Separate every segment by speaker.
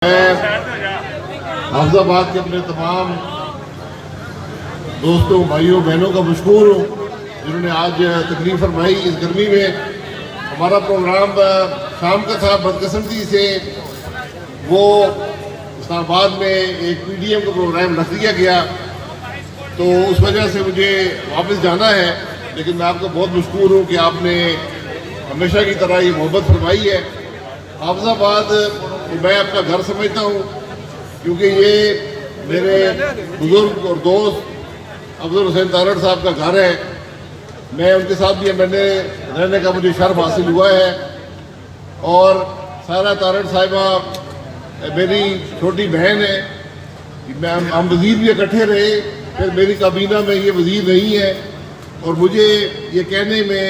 Speaker 1: میں حافظ آباد کے اپنے تمام دوستوں بھائیوں بہنوں کا مشکور ہوں جنہوں نے آج تکلیف فرمائی اس گرمی میں۔ ہمارا پروگرام شام کا تھا، بدقسمتی سے وہ اسلام آباد میں ایک پی ڈی ایم کا پروگرام رکھ دیا گیا، تو اس وجہ سے مجھے واپس جانا ہے، لیکن میں آپ کا بہت مشکور ہوں کہ آپ نے ہمیشہ کی طرح یہ محبت فرمائی ہے۔ حافظ آباد میں اپنا گھر سمجھتا ہوں، کیونکہ یہ میرے بزرگ اور دوست افضل حسین تارڑ صاحب کا گھر ہے۔ میں ان کے ساتھ بھی رہنے کا مجھے شرف حاصل ہوا ہے، اور سارا تارڑ صاحبہ میری چھوٹی بہن ہے۔ ہم وزیر بھی اکٹھے رہے، پھر میری کابینہ میں یہ وزیر نہیں ہے، اور مجھے یہ کہنے میں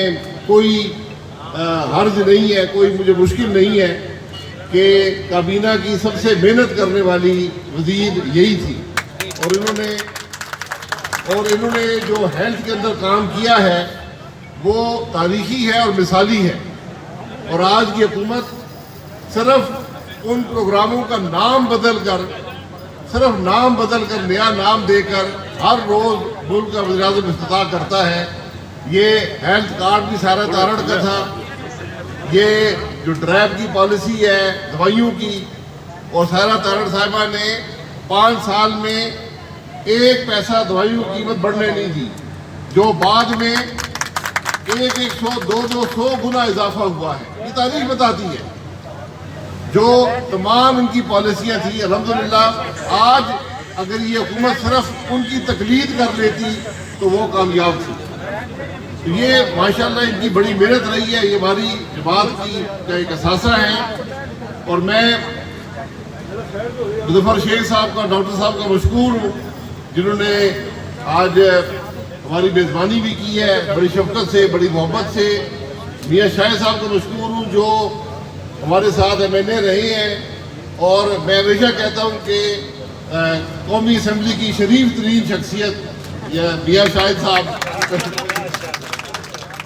Speaker 1: کوئی حرج نہیں ہے، کوئی مجھے مشکل نہیں ہے کہ کابینہ کی سب سے محنت کرنے والی وزیر یہی تھی، اور انہوں نے جو ہیلتھ کے اندر کام کیا ہے وہ تاریخی ہے اور مثالی ہے۔ اور آج کی حکومت صرف ان پروگراموں کا نام بدل کر نیا نام دے کر ہر روز ملک کا وزیر اعظم افتتاح کرتا ہے۔ یہ ہیلتھ کارڈ بھی سارا تارڑ کا تھا، یہ جو ڈرائیو کی پالیسی ہے دوائیوں کی، اور سارا تارڑ صاحبہ نے 5 سال میں 1 پیسہ دوائیوں کی قیمت بڑھنے نہیں دی، جو بعد میں 100 200 گنا اضافہ ہوا ہے۔ یہ تاریخ بتاتی ہے جو تمام ان کی پالیسیاں تھیں۔ الحمدللہ آج اگر یہ حکومت صرف ان کی تقلید کر لیتی تو وہ کامیاب تھی۔ یہ ماشاءاللہ ان کی بڑی محنت رہی ہے، یہ ہماری جماعت کی ایک اثاثہ ہے، اور میں مظفر شیخ صاحب کا، ڈاکٹر صاحب کا مشکور ہوں جنہوں نے آج ہماری میزبانی بھی کی ہے بڑی شفقت سے، بڑی محبت سے۔ میاں شاہ صاحب کا مشکور ہوں جو ہمارے ساتھ MNA رہے ہیں، اور میں ہمیشہ کہتا ہوں کہ قومی اسمبلی کی شریف ترین شخصیت یہ میاں شاہد صاحب،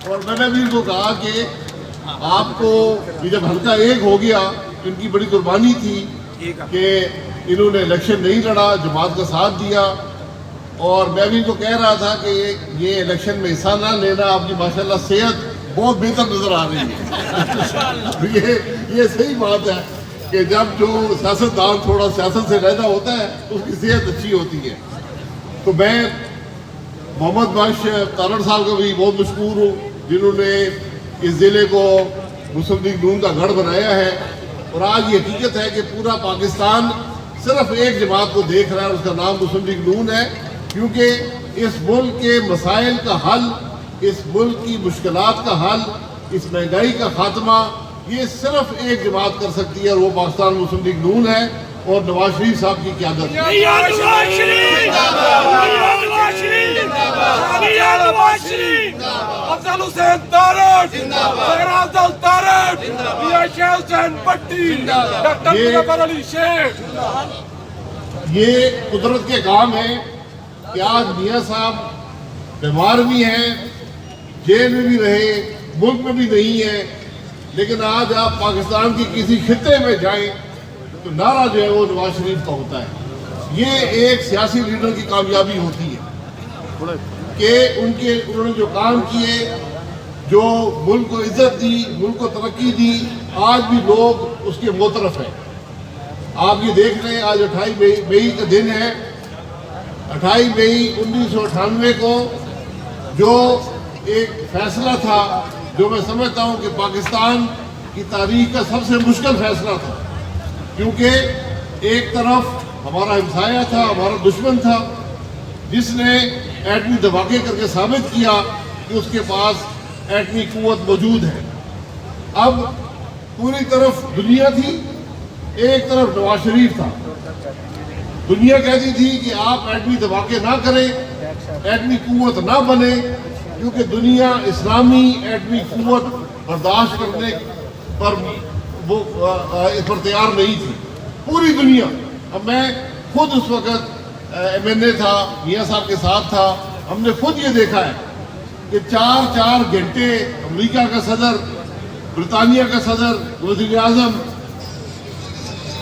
Speaker 1: اور میں نے بھی ان کو کہا کہ آپ کو یہ جب حلقہ ایک ہو گیا، ان کی بڑی قربانی تھی کہ انہوں نے الیکشن نہیں لڑا، جماعت کا ساتھ دیا، اور میں بھی ان کو کہہ رہا تھا کہ یہ الیکشن میں حصہ نہ لینا، آپ کی ماشاءاللہ صحت بہت بہتر نظر آ رہی ہے۔ یہ صحیح بات ہے کہ جب جو سیاستدان تھوڑا سیاست سے رہتا ہوتا ہے تو اس کی صحت اچھی ہوتی ہے۔ تو میں محمد بخش تارڑ صاحب کا بھی بہت مشکور ہوں جنہوں نے اس ضلع کو مسلم لیگ نون کا گڑھ بنایا ہے، اور آج یہ حقیقت ہے کہ پورا پاکستان صرف ایک جماعت کو دیکھ رہا ہے، اس کا نام مسلم لیگ نون ہے، کیونکہ اس ملک کے مسائل کا حل، اس ملک کی مشکلات کا حل، اس مہنگائی کا خاتمہ یہ صرف ایک جماعت کر سکتی ہے، اور وہ پاکستان مسلم لیگ نون ہے، اور نواز شریف صاحب کی قیادت ہے۔
Speaker 2: افضل حسین تارڑ، افضل تارڑ، میاں شاہ حسین بٹی، ڈاکٹر مظفر علی شیخ۔
Speaker 1: یہ قدرت کے کام ہے کہ آج میاں صاحب بیمار بھی ہیں، جیل میں بھی رہے، ملک میں بھی نہیں ہے، لیکن آج آپ پاکستان کی کسی خطے میں جائیں تو نعرہ جو ہے وہ نواز شریف کا ہوتا ہے۔ یہ ایک سیاسی لیڈر کی کامیابی ہوتی ہے کہ انہوں نے جو کام کیے، جو ملک کو عزت دی، ملک کو ترقی دی، آج بھی لوگ اس کے معترف ہیں۔ آپ یہ دیکھ رہے ہیں آج 28 مئی کا دن ہے۔ 28 مئی 1998 کو جو ایک فیصلہ تھا، جو میں سمجھتا ہوں کہ پاکستان کی تاریخ کا سب سے مشکل فیصلہ تھا، کیونکہ ایک طرف ہمارا ہمسایہ تھا، ہمارا دشمن تھا، جس نے ایٹمی دھماکے کر کے ثابت کیا کہ اس کے پاس ایٹمی قوت موجود ہے۔ اب پوری طرف دنیا تھی، ایک طرف نواز شریف تھا۔ دنیا کہتی تھی کہ آپ ایٹمی دھماکے نہ کریں، ایٹمی قوت نہ بنے، کیونکہ دنیا اسلامی ایٹمی قوت برداشت کرنے پر اس پر تیار نہیں تھی، پوری دنیا۔ اب میں خود اس وقت MNA تھا، میاں صاحب کے ساتھ تھا، ہم نے خود یہ دیکھا ہے کہ 4 گھنٹے امریکہ کا صدر، برطانیہ کا صدر، وزیر اعظم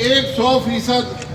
Speaker 1: 100%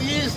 Speaker 1: 30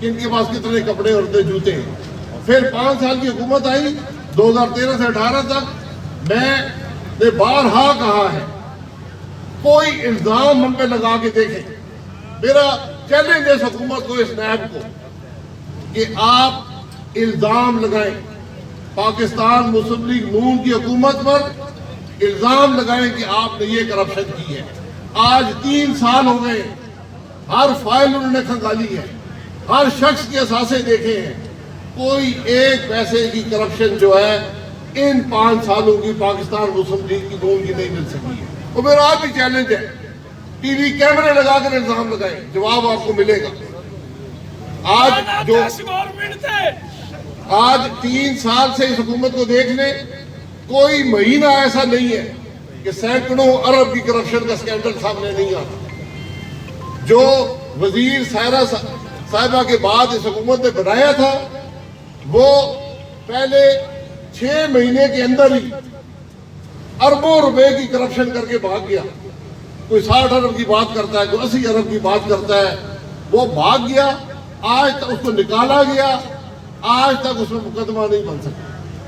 Speaker 1: کہ ان کے پاس کتنے کپڑے اور کتنے جوتے ہیں۔ پھر 5 سال کی حکومت آئی 2013 سے 18 تک، میں نے بارہا کہا ہے کوئی الزام ہم پہ لگا کے دیکھیں۔ میرا چیلنج ہے اس حکومت کو، اس نیب کو، کہ آپ الزام لگائیں پاکستان مسلم لیگ نون کی حکومت پر، الزام لگائیں کہ آپ نے یہ کرپشن کی ہے۔ آج 3 سال ہو گئے، ہر فائل انہوں نے کھنگالی ہے، ہر شخص کے اثاثے دیکھے ہیں، کوئی ایک پیسے کی کرپشن جو ہے ان 5 سالوں کی پاکستان مسلم لیگ کی نون کی نہیں مل سکی ہے۔ اور میرا آج بھی چیلنج ہے، ٹی وی کیمرے لگا کر الزام لگائیں، جواب آپ کو ملے گا۔ آج 3 سال سے اس حکومت کو دیکھ لیں، کوئی مہینہ ایسا نہیں ہے کہ سینکڑوں ارب کی کرپشن کا سکینڈل سامنے نہیں آتا۔ جو وزیر سائرہ صاحبہ کے بعد اس حکومت نے بنایا تھا، وہ پہلے 6 مہینے کے اندر ہی اربوں روپے کی کرپشن کر کے بھاگ گیا۔ کوئی 60 ارب کی بات کرتا ہے، کوئی 80 ارب کی بات کرتا ہے، وہ بھاگ گیا۔ آج تک اس کو نکالا گیا، آج تک اس میں مقدمہ نہیں بن سکتا۔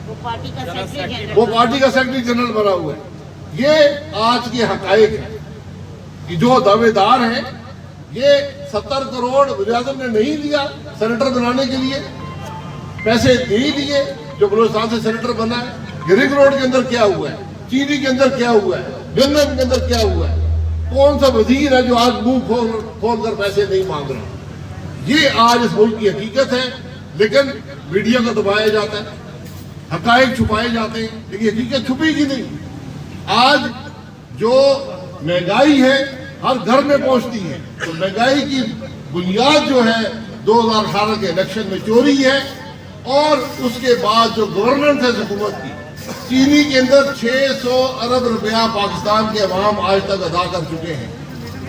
Speaker 1: وہ پارٹی کا سیکرٹری جنرل بنا ہوا ہے۔ یہ آج کے حقائق ہیں کہ جو دعوے دار ہیں، یہ 70 کروڑ وزیر اعظم نے نہیں دیا سینیٹر بنانے کے لیے، پیسے نہیں دیے جو بلوچستان سے سینیٹر بنا ہے۔ یہ رنگ روڈ کے اندر کیا ہوا ہے، چینی کے اندر کیا ہوا ہے، گندم کے اندر کیا ہوا ہے، کون سا وزیر ہے جو آج منہ کھول کر پیسے نہیں مانگ رہا۔ یہ آج اس ملک کی حقیقت ہے، لیکن میڈیا کو دبایا جاتا ہے، حقائق چھپائے جاتے ہیں، لیکن حقیقت چھپی کی نہیں۔ آج جو مہنگائی ہے ہر گھر میں پہنچتی ہے، تو مہنگائی کی بنیاد جو ہے 2018 کے الیکشن میں چوری ہے، اور اس کے بعد جو گورننس ہے حکومت کی، چینی کے اندر 600 ارب روپیہ پاکستان کے عوام آج تک ادا کر چکے ہیں۔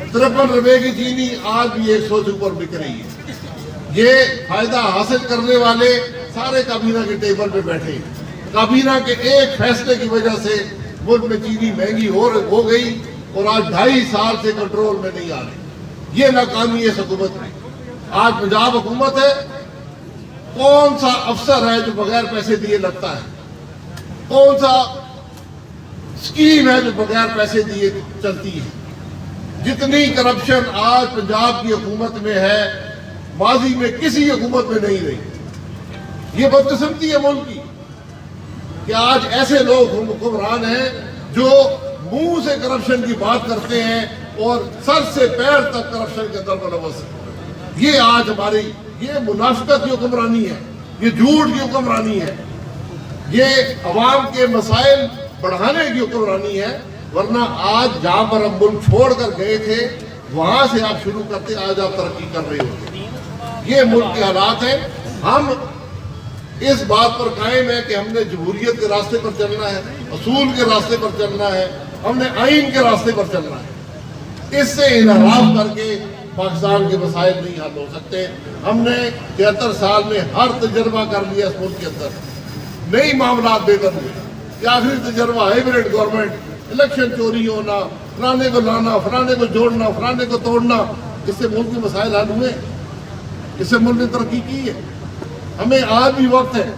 Speaker 1: 53 روپے کی چینی آج بھی 100 سے اوپر بک رہی ہے۔ یہ فائدہ حاصل کرنے والے سارے کابینہ کے ٹیبل پہ بیٹھے ہیں۔ کابینہ کے ایک فیصلے کی وجہ سے ملک میں چینی مہنگی ہو گئی، اور آج 2.5 سال سے کنٹرول میں نہیں آ رہی۔ یہ ناکامی ہے اس حکومت میں۔ آج پنجاب حکومت ہے، کون سا افسر ہے جو بغیر پیسے دیے لگتا ہے؟ کون سا اسکیم ہے جو بغیر پیسے دیے چلتی ہے؟ جتنی کرپشن آج پنجاب کی حکومت میں ہے، ماضی میں کسی حکومت میں نہیں رہی۔ یہ بدقسمتی ہے ملک کی کہ آج ایسے لوگ حکمران ہیں جو منہ سے کرپشن کی بات کرتے ہیں اور سر سے پیر تک کرپشن کے اندر ملوث ہیں۔ یہ آج ہماری یہ منافقت کی حکمرانی ہے، یہ جھوٹ کی حکمرانی ہے، یہ عوام کے مسائل بڑھانے کی حکمرانی ہے۔ ورنہ آج جہاں پر ہم ملک چھوڑ کر گئے تھے، وہاں سے آپ شروع کرتے، آج آپ ترقی کر رہے ہوتے۔ یہ ملک کے حالات ہیں۔ ہم اس بات پر قائم ہے کہ ہم نے جمہوریت کے راستے پر چلنا ہے، اصول کے راستے پر چلنا ہے، ہم نے آئین کے راستے پر چلنا ہے۔ اس سے انحراف کر کے پاکستان کے مسائل نہیں حل ہو سکتے۔ ہم نے 73 سال میں ہر تجربہ کر لیا اس ملک کے اندر، نئی معاملات بہتر ہوئے۔ یہ آخری تجربہ ہائبرڈ گورنمنٹ، الیکشن چوری ہونا، فلانے کو لانا، فلانے کو جوڑنا، فلانے کو توڑنا، اس سے ملک کے مسائل حل ہوئے، اس سے ملک نے ترقی کی ہے۔ ہمیں آج بھی وقت ہے،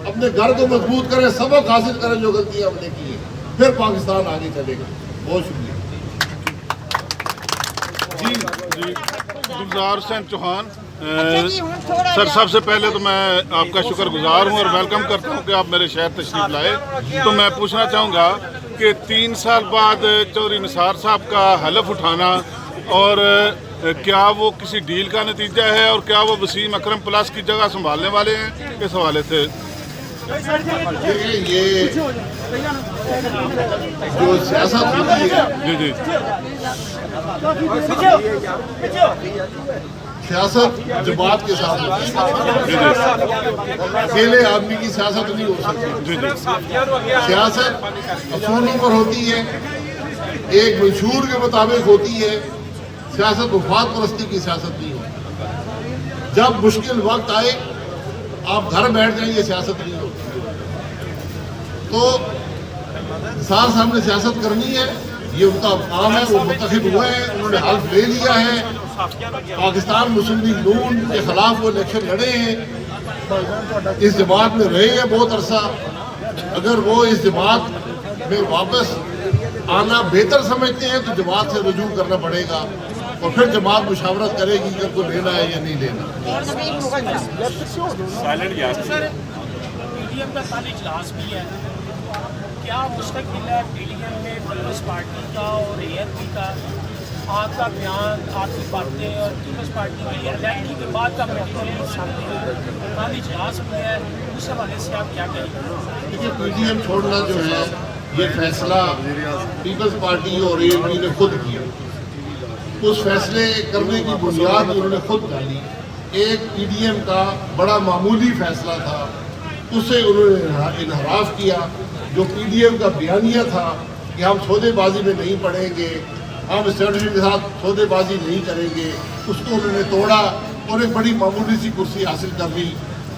Speaker 1: اپنے گھر کو مضبوط کریں، سبق حاصل کریں جو غلطیاں ہم نے کی ہیں، پھر پاکستان آگے چلے گا۔ بہت شکریہ۔
Speaker 3: جی گلزار حسین چوہان سر، سب سے پہلے تو میں آپ کا شکر گزار ہوں اور ویلکم کرتا ہوں کہ آپ میرے شہر تشریف لائے۔ تو میں پوچھنا چاہوں گا کہ 3 سال بعد چودھری نثار صاحب کا حلف اٹھانا، اور کیا وہ کسی ڈیل کا نتیجہ ہے، اور کیا وہ وسیم اکرم پلس کی جگہ سنبھالنے والے ہیں؟ اس حوالے سے
Speaker 1: یہ جو سیاست ہوتی ہے،
Speaker 3: جی
Speaker 1: سیاست جماعت کے ساتھ ہوتی ہے، اکیلے آدمی کی سیاست نہیں ہو سکتی۔ سیاست اصولوں پر ہوتی ہے، ایک منشور کے مطابق ہوتی ہے۔ سیاست مفاد پرستی کی سیاست نہیں ہوتی۔ جب مشکل وقت آئے آپ گھر بیٹھ جائیں، یہ سیاست نہیں ہوتی۔ تو نثار صاحب نے سیاست کرنی ہے، یہ ان کا کام ہے، وہ منتخب ہوئے ہیں، انہوں نے حلف لے لیا ہے، پاکستان مسلم لیگ نون کے خلاف وہ الیکشن لڑے ہیں، اس جماعت میں رہے ہیں بہت عرصہ. اگر وہ اس جماعت میں واپس آنا بہتر سمجھتے ہیں تو جماعت سے رجوع کرنا پڑے گا، اور پھر جماعت مشاورت کرے گی کہ ان کو لینا ہے یا نہیں لینا.
Speaker 4: سر پی ڈی ایم کا کل اجلاس بھی ہے، کیا مستقبل ہے پی ڈی ایم میں پیپلز پارٹی کا اور اے ایل پی کا؟ آپ کا بیان، آپ کی باتیں اور پیپلز پارٹی کے الیکشن کے بعد کا محفوظ سامنے کل اجلاس بھی ہے، اس حوالے سے آپ کیا کہیں گے؟
Speaker 1: دیکھیے پی ڈی ایم چھوڑنا جو ہے یہ فیصلہ پیپلز پارٹی اور اے ایل پی نے خود کیا. اس فیصلے کرنے کی بنیاد انہوں نے خود ڈالی. ایک پی ڈی ایم کا بڑا معمولی فیصلہ تھا، اسے انہوں نے انحراف کیا. جو پی ڈی ایم کا بیانیہ تھا کہ ہم سودے بازی میں نہیں پڑیں گے، ہم اسٹریٹجی کے ساتھ سودے بازی نہیں کریں گے، اس کو انہوں نے توڑا اور ایک بڑی معمولی سی کرسی حاصل کر لی.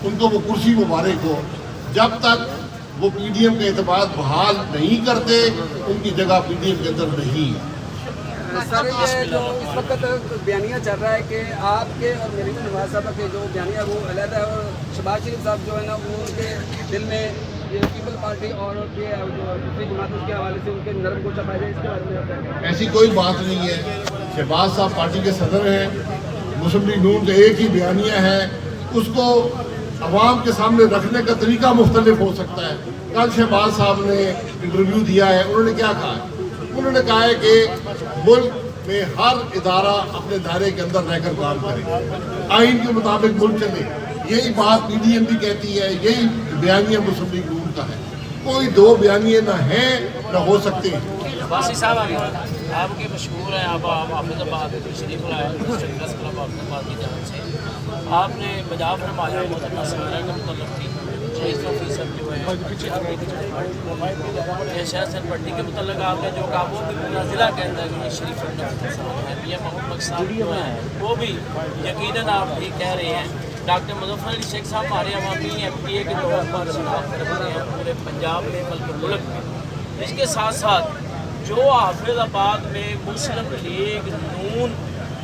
Speaker 1: ان کو وہ کرسی مبارک ہو. جب تک وہ پی ڈی ایم کا اعتماد بحال نہیں کرتے ان کی جگہ پی ڈی ایم کے اندر نہیں.
Speaker 5: سر یہ جو اس وقت بیانیہ چل رہا ہے کہ آپ کے اور مریم نواز صاحبہ کے جو بیانیہ وہ علیحدہ ہے، اور شہباز شریف صاحب جو ہے نا وہ ان کے دل میں یہ پیپل پارٹی اور جو دوسری جماعت اس کے حوالے سے ان کے نرم گوشہ پائے جائے، اس کے بارے میں آپ کیا کہیں گے؟
Speaker 1: ایسی کوئی بات نہیں ہے. شہباز صاحب پارٹی کے صدر ہیں، مسلم لیگ نون کا ایک ہی بیانیہ ہے، اس کو عوام کے سامنے رکھنے کا طریقہ مختلف ہو سکتا ہے. کل شہباز صاحب نے انٹرویو دیا ہے، انہوں نے کیا کہا ہے؟ انہوں نے کہا ہے کہ ملک میں ہر ادارہ اپنے دائرے کے اندر رہ کر کام کرے، آئین کے مطابق ملک چلے. یہی بات پی ڈی ایم بھی کہتی ہے، یہی بیانیہ مسلم لیگ نون کا ہے. کوئی دو بیانیے نہ ہیں نہ ہو سکتے ہیں.
Speaker 4: باسی صاحب آپ کے مشہور ہیں، آپ حافظ آباد شریف لائے پریس کلب حافظ آباد کی جانب سے آپ نے بجا فرمایا محترمہ سمیرہ کے متعلق بھی 600% جو ہے شہر سن پٹی کے متعلق آپ نے جو کہا وہ بھی پورا ضلع کے اندر شریف ہے. یہ محمد صاحب جو ہیں وہ بھی یقیناً آپ بھی کہہ رہے ہیں. ڈاکٹر مظفر علی شیخ صاحب ہمارے عوامی ایم پی اے کے طور پر شناخت رکھتے ہیں پورے پنجاب میں بلکہ ملک میں. اس کے ساتھ ساتھ جو حافظ آباد میں مسلم لیگ نون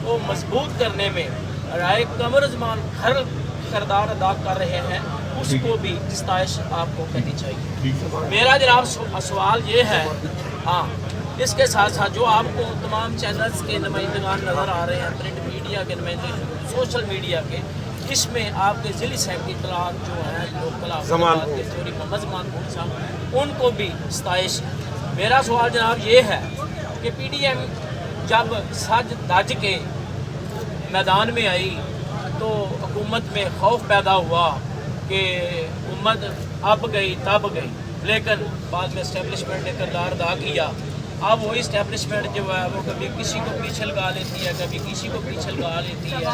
Speaker 4: کو مضبوط کرنے میں رائے قمر زمان ہر کردار ادا کر رہے ہیں، اس کو بھی ستائش آپ کو کرنی چاہیے. میرا جناب سوال یہ ہے، ہاں اس کے ساتھ ساتھ جو آپ کو تمام چینلز کے نمائندگان نظر آ رہے ہیں، پرنٹ میڈیا کے نمائندے، سوشل میڈیا کے، اس میں آپ کے ضلعی سیکرٹری اطلاعات جو ہیں لوکل آفات کے چوری محمد زمان صاحب، ان کو بھی ستائش. میرا سوال جناب یہ ہے کہ پی ڈی ایم جب سج دج کے میدان میں آئی تو حکومت میں خوف پیدا ہوا کہ حکومت اب گئی تب گئی، لیکن بعد میں اسٹیبلشمنٹ نے کردار ادا کیا. اب وہی اسٹیبلشمنٹ جو ہے وہ کبھی کسی کو پیچھے لگا لیتی ہے، کبھی کسی کو پیچھے لگا لیتی ہے.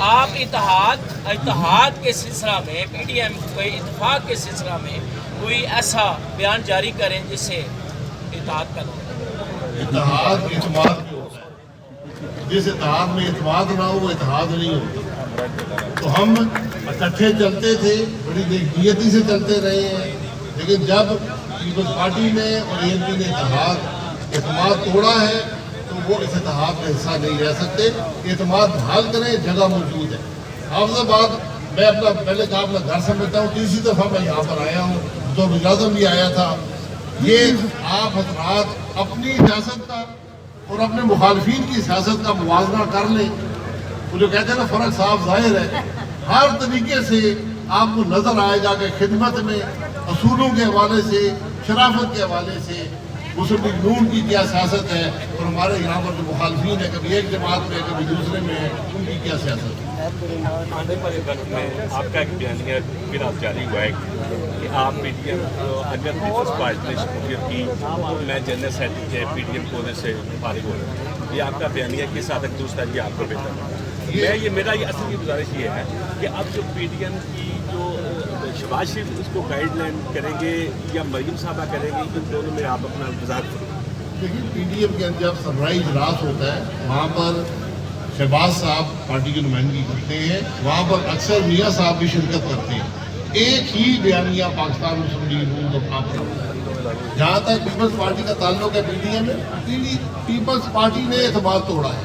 Speaker 4: آپ اتحاد کے سلسلہ میں، پی ڈی ایم کے اتفاق کے سلسلہ میں کوئی ایسا بیان جاری کریں جس سے اتحاد پیدا ہو.
Speaker 1: اتحاد اعتماد کی ہو. جس اتحاد میں اعتماد نہ ہو وہ اتحاد نہیں ہوتا. تو ہم اکٹھے چلتے تھے، بڑی نیتی سے چلتے رہے ہیں، لیکن جب پیپلز پارٹی نے اور اے ایل پی نے اعتماد توڑا ہے تو وہ اس اتحاد میں حصہ نہیں رہ سکتے. اعتماد بحال کریں، جگہ موجود ہے. حافظ آباد میں اپنا پہلے کہا اپنا گھر سمجھتا ہوں، تیسری دفعہ میں یہاں پر آیا ہوں، تو اعظم بھی آیا تھا. یہ آپ حضرات اپنی سیاست کا اور اپنے مخالفین کی سیاست کا موازنہ کر لیں. وہ جو کہتے ہیں نا فرق صاف ظاہر ہے. ہر طریقے سے آپ کو نظر آئے گا کہ خدمت میں اصولوں کے حوالے سے، شرافت کے حوالے سے مسلم لیگ نون کی کیا سیاست ہے، اور ہمارے یہاں پر جو مخالفین ہیں کبھی ایک جماعت میں کبھی دوسرے میں ہیں، ان کی کیا سیاست ہے.
Speaker 6: آنے والے وقت میں آپ کا ایک بیانیہ پھر آپ جاری ہوا ہے کہ آپ پی ڈی ایم کو اگر پیپلز پارٹی نے شمولیت کی تو میں general secretary P D M کو سے فارغ ہو رہا ہوں. یہ آپ کا بیانیہ کے ساتھ ایک دوسرا یہ آپ کو بہتر ہے. میرا یہ اصل کی گزارش یہ ہے کہ اب جو پی ڈی ایم کی جو شہباز شریف اس کو گائیڈ لائن کریں گے یا مریم صاحبہ کریں گے، ان دونوں میں آپ اپنا وضاحت کریں.
Speaker 1: دیکھیے پی ڈی ایم کے اندر جب سربراہی اجلاس ہوتا ہے وہاں پر شہباز صاحب پارٹی کی نمائندگی کرتے ہیں، وہاں پر اکثر میاں صاحب بھی شرکت کرتے ہیں. ایک ہی بیانیہ پاکستان مسلم لیگ نون کا کام کرتا ہے. جہاں تک پیپلز پارٹی کا تعلق ہے پی ڈی ایم میں، پیپلز پارٹی نے اعتماد توڑا ہے.